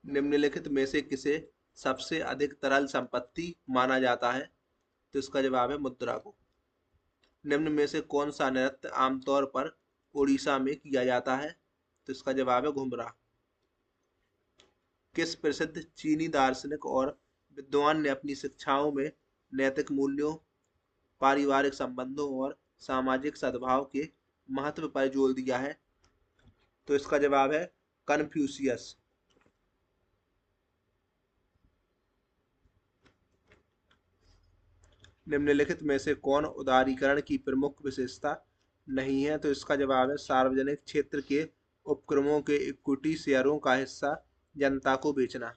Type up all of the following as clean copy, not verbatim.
निम्नलिखित में से किसे सबसे अधिक तरल संपत्ति माना जाता है? तो इसका जवाब है मुद्रा को। निम्न में से कौन सा नृत्य आमतौर पर उड़ीसा में किया जाता है? तो इसका जवाब है घुमरा। किस प्रसिद्ध चीनी दार्शनिक और विद्वान ने अपनी शिक्षाओं में नैतिक मूल्यों, पारिवारिक संबंधों और सामाजिक सद्भाव के महत्व पर जोर दिया है? तो इसका जवाब है कन्फ्यूशियस। निम्नलिखित में से कौन उदारीकरण की प्रमुख विशेषता नहीं है? तो इसका जवाब है सार्वजनिक क्षेत्र के उपक्रमों के इक्विटी शेयरों का हिस्सा जनता को बेचना।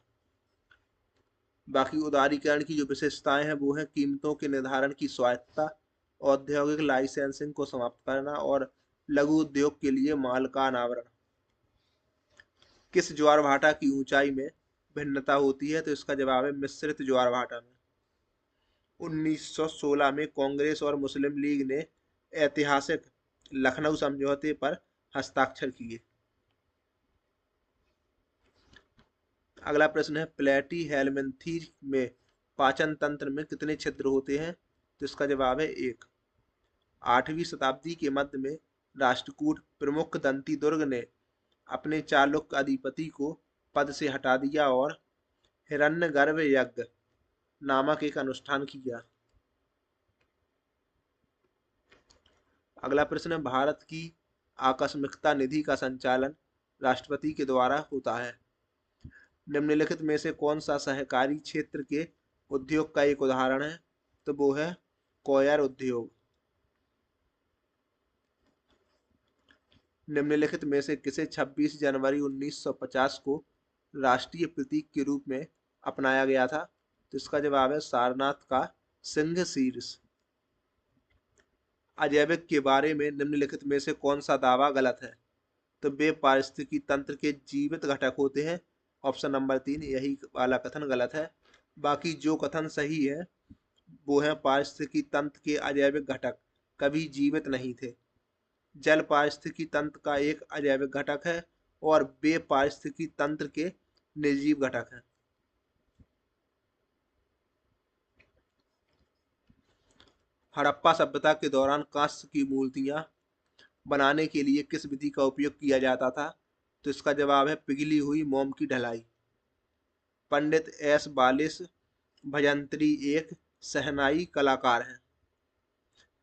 बाकी उदारीकरण की जो विशेषताएं हैं वो है कीमतों के निर्धारण की स्वायत्तता, औद्योगिक लाइसेंसिंग को समाप्त करना और लघु उद्योग के लिए माल का अनावरण। किस ज्वार भाटा की ऊंचाई में भिन्नता होती है? तो इसका जवाब है मिश्रित ज्वार भाटा में। 1916 में कांग्रेस और मुस्लिम लीग ने ऐतिहासिक लखनऊ समझौते पर हस्ताक्षर किए। अगला प्रश्न है प्लेटी हेलमिंथी में पाचन तंत्र में कितने छिद्र होते हैं? तो इसका जवाब है एक। 8वीं शताब्दी के मध्य में राष्ट्रकूट प्रमुख दंती दुर्ग ने अपने चालुक्य अधिपति को पद से हटा दिया और हिरण्यगर्भ यज्ञ नामक एक अनुष्ठान किया। अगला प्रश्न है भारत की आकस्मिकता निधि का संचालन राष्ट्रपति के द्वारा होता है। निम्नलिखित में से कौन सा सहकारी क्षेत्र के उद्योग का एक उदाहरण है? तो वो है कोयर उद्योग। निम्नलिखित में से किसे 26 जनवरी 1950 को राष्ट्रीय प्रतीक के रूप में अपनाया गया था? तो इसका जवाब है सारनाथ का सिंह शीर्ष। अजैविक के बारे में निम्नलिखित में से कौन सा दावा गलत है? तो वे पारिस्थितिकी तंत्र के जीवित घटक होते हैं। ऑप्शन नंबर 3 यही वाला कथन गलत है। बाकी जो कथन सही है वो है पारिस्थितिकी तंत्र के अजैविक घटक कभी जीवित नहीं थे। जल पारिस्थितिकी तंत्र का एक अजैविक घटक है और वे पारिस्थितिकी तंत्र के निर्जीव घटक हैं। हड़प्पा सभ्यता के दौरान कांस्य की मूर्तियां बनाने के लिए किस विधि का उपयोग किया जाता था? तो इसका जवाब है पिघली हुई मोम की ढलाई। पंडित एस बालिश भजंत्री एक शहनाई कलाकार हैं।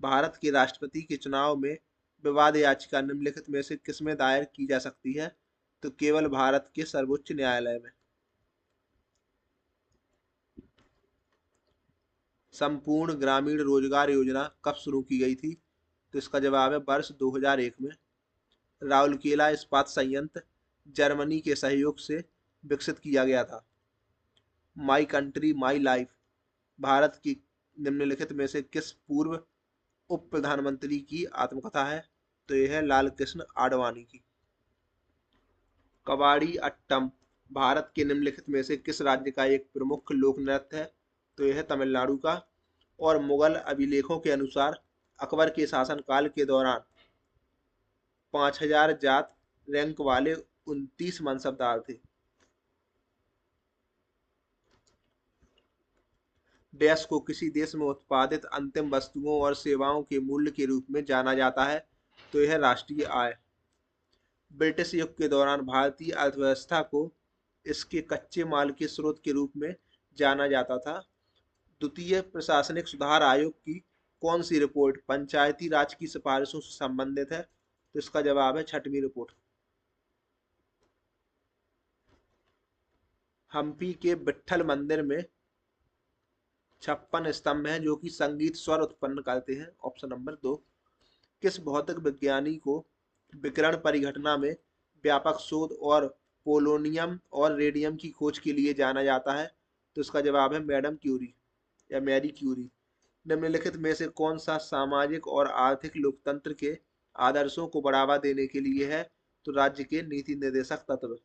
भारत के राष्ट्रपति के चुनाव में विवाद याचिका निम्नलिखित में से किसमें दायर की जा सकती है? तो केवल भारत के सर्वोच्च न्यायालय में। संपूर्ण ग्रामीण रोजगार योजना कब शुरू की गई थी? तो इसका जवाब है वर्ष 2001 में। राउरकेला इस्पात संयंत्र जर्मनी के सहयोग से विकसित किया गया था। My country my life Bharat की निम्नलिखित में से किस पूर्व उप प्रधानमंत्री की आत्मकथा है? तो यह है लाल कृष्ण आडवाणी की। कबाड़ी अट्टम भारत के निम्नलिखित में से किस राज्य का एक प्रमुख लोक नृत्य है? तो यह है तमिलनाडु का। और मुगल अभिलेखों के अनुसार अकबर के शासनकाल के दौरान 5000 जात रैंक वाले 29 मनसबदार थे। डैश को किसी देश में उत्पादित अंतिम वस्तुओं और सेवाओं के मूल्य के रूप में जाना जाता है? तो यह राष्ट्रीय आय। ब्रिटिश युग के दौरान भारतीय अर्थव्यवस्था को इसके कच्चे माल के स्रोत के रूप में जाना जाता था। द्वितीय प्रशासनिक सुधार आयोग की कौन सी रिपोर्ट पंचायती राज की सिफारिशों से संबंधित है? तो इसका जवाब है 6वीं रिपोर्ट। हम्पी के विट्ठल मंदिर में 56 स्तंभ हैं जो कि संगीत स्वर उत्पन्न करते हैं। Option number 2। किस भौतिक विज्ञानी को विकिरण परिघटना में व्यापक शोध और पोलोनियम और रेडियम की खोज के लिए जाना जाता है? तो इसका जवाब है मैडम क्यूरी या मैरी क्यूरी। निम्नलिखित में से कौन सा सामाजिक और आर्थिक लोकतंत्र के आदर्शों को बढ़ावा देने के लिए है? तो राज्य के नीति निर्देशक तत्व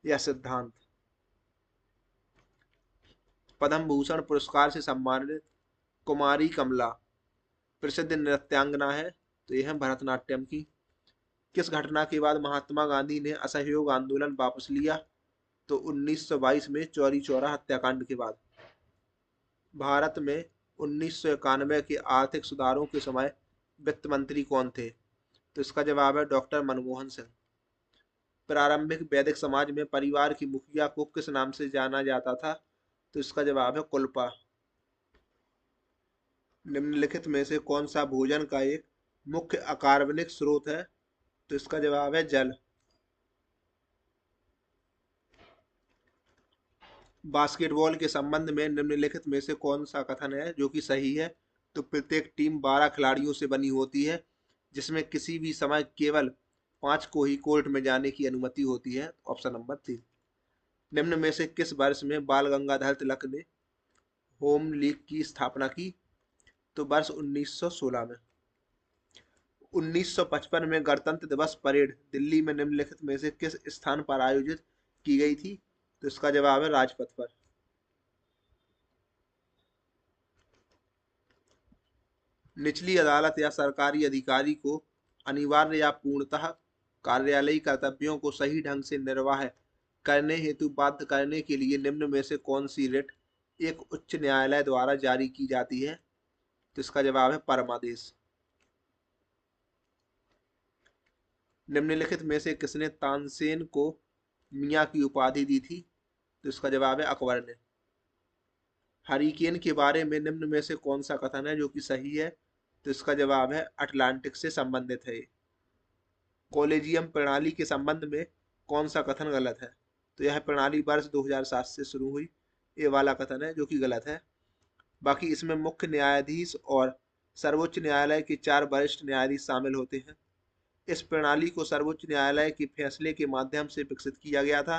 या सिद्धांत। पद्म भूषण पुरस्कार से सम्मानित कुमारी कमला प्रसिद्ध नृत्यांगना है। तो यह है भरतनाट्यम की। किस घटना के बाद महात्मा गांधी ने असहयोग आंदोलन वापस लिया? तो 1922 में चौरी चौरा हत्याकांड के बाद। भारत में 1991 के आर्थिक सुधारों के समय वित्त मंत्री कौन थे? तो इसका जवाब है डॉक्टर मनमोहन सिंह। प्रारंभिक वैदिक समाज में परिवार की मुखिया को किस नाम से जाना जाता था? तो इसका जवाब है कुलपा। निम्नलिखित में से कौन सा भोजन का एक मुख्य अकार्बनिक स्रोत है? तो इसका जवाब है जल। बास्केटबॉल के संबंध में निम्नलिखित में से कौन सा कथन है जो कि सही है? तो प्रत्येक टीम 12 खिलाड़ियों से बनी होती है, जिसमें किसी भी समय केवल 5 को ही कोर्ट में जाने की अनुमति होती है। Option number 3। निम्न में से किस वर्ष में बाल गंगाधर तिलक ने होम लीग की स्थापना की? तो वर्ष 1916 में। 1955 में गणतंत्र दिवस परेड दिल्ली में निम्नलिखित में से किस स्थान पर आयोजित की गई थी? तो इसका जवाब है राजपथ पर। निचली अदालत या सरकारी अधिकारी को अनिवार्य या पूर्णतः कार्यालयी कर्तव्यों को सही ढंग से निर्वाह करने हेतु बाध्य करने के लिए निम्न में से कौन सी रिट एक उच्च न्यायालय द्वारा जारी की जाती है? तो इसका जवाब है परमादेश। निम्नलिखित में से किसने तानसेन को मियाँ की उपाधि दी थी? तो इसका जवाब है अकबर ने। हरिकेन के बारे में निम्न में से कौन सा कथन है जो कि सही है? तो इसका जवाब है अटलांटिक से संबंधित है। कॉलेजियम प्रणाली के संबंध में कौन सा कथन गलत है? तो यह प्रणाली वर्ष 2007 से शुरू हुई, ये वाला कथन है जो कि गलत है। बाकी इसमें मुख्य न्यायाधीश और सर्वोच्च न्यायालय के 4 वरिष्ठ न्यायाधीश शामिल होते हैं। इस प्रणाली को सर्वोच्च न्यायालय के फैसले के माध्यम से विकसित किया गया था।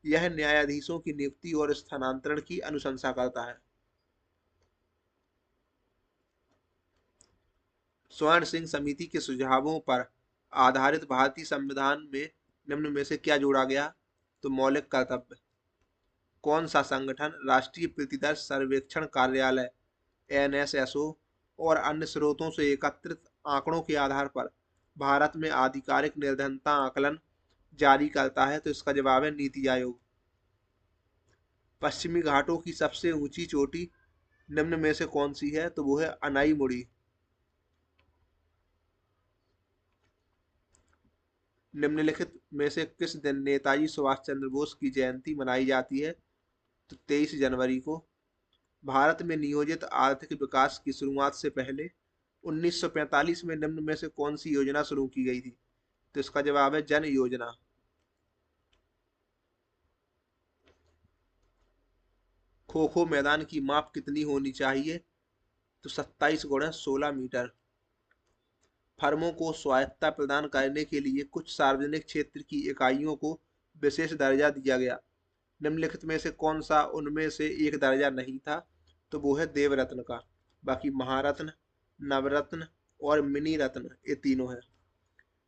यह न्यायाधीशों की नियुक्ति और स्थानांतरण की अनुशंसा करता है। स्वर्ण सिंह समिति के सुझावों पर आधारित भारतीय संविधान में निम्न में से क्या जोड़ा गया? तो मौलिक कर्तव्य। कौन सा संगठन राष्ट्रीय प्रतिदर्श सर्वेक्षण कार्यालय एनएसएसओ और अन्य स्रोतों से एकत्रित आंकड़ों के आधार पर भारत में आधिकारिक निर्धनता आकलन जारी करता है? तो इसका जवाब है नीति आयोग। पश्चिमी घाटों की सबसे ऊंची चोटी निम्न में से कौन सी है? तो वो है अनाईमुड़ी। निम्नलिखित में से किस दिन नेताजी सुभाष चंद्र बोस की जयंती मनाई जाती है? तो 23 जनवरी को। भारत में नियोजित आर्थिक विकास की शुरुआत से पहले 1945 में निम्न में से कौन सी योजना शुरू की गई थी? तो इसका जवाब है जन योजना। खो खो मैदान की माप कितनी होनी चाहिए? तो 27 गुणा 16 मीटर। फर्मों को स्वायत्तता प्रदान करने के लिए कुछ सार्वजनिक क्षेत्र की इकाइयों को विशेष दर्जा दिया गया। निम्नलिखित में से कौन सा उनमें से एक दर्जा नहीं था? तो वो है देवरत्न का। बाकी महारत्न, नवरत्न और मिनी रत्न ये तीनों हैं।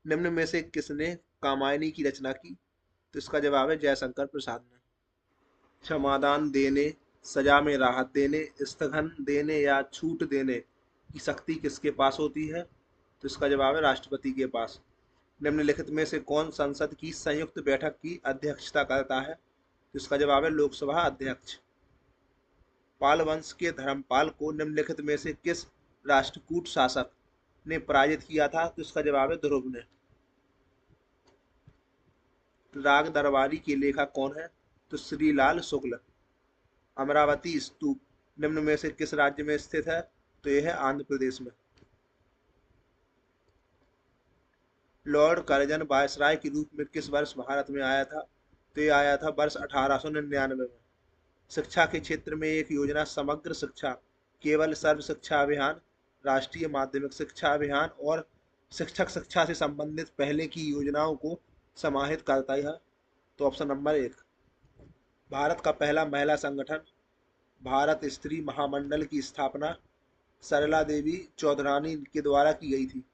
निम्न में से किसने कामायनी की रचना की? तो इसका जवाब है जयशंकर प्रसाद ने। क्षमादान देने, सजा में राहत देने, स्थगन देने या छूट देने की शक्ति किसके पास होती है? तो इसका जवाब है राष्ट्रपति के पास। निम्नलिखित में से कौन संसद की संयुक्त बैठक की अध्यक्षता करता है? तो इसका जवाब है लोकसभा अध्यक्ष। पाल वंश के धर्मपाल को निम्नलिखित में से किस राष्ट्रकूट शासक ने पराजित किया था? तो इसका जवाब है ध्रुव ने। राग दरबारी के लेखक कौन है? तो श्रीलाल शुक्ल। अमरावती स्तूप निम्न में से किस राज्य में स्थित है? तो यह है आंध्र प्रदेश में। लॉर्ड कर्जन वायसराय के रूप में किस वर्ष भारत में आया था? तो ये आया था वर्ष 1899 में। शिक्षा के क्षेत्र में एक योजना समग्र शिक्षा, केवल सर्व शिक्षा अभियान, राष्ट्रीय माध्यमिक शिक्षा अभियान और शिक्षक शिक्षा से संबंधित पहले की योजनाओं को समाहित करता है। तो ऑप्शन नंबर 1। भारत का पहला महिला संगठन भारत स्त्री महामंडल की स्थापना सरला देवी चौधरानी के द्वारा की गई थी।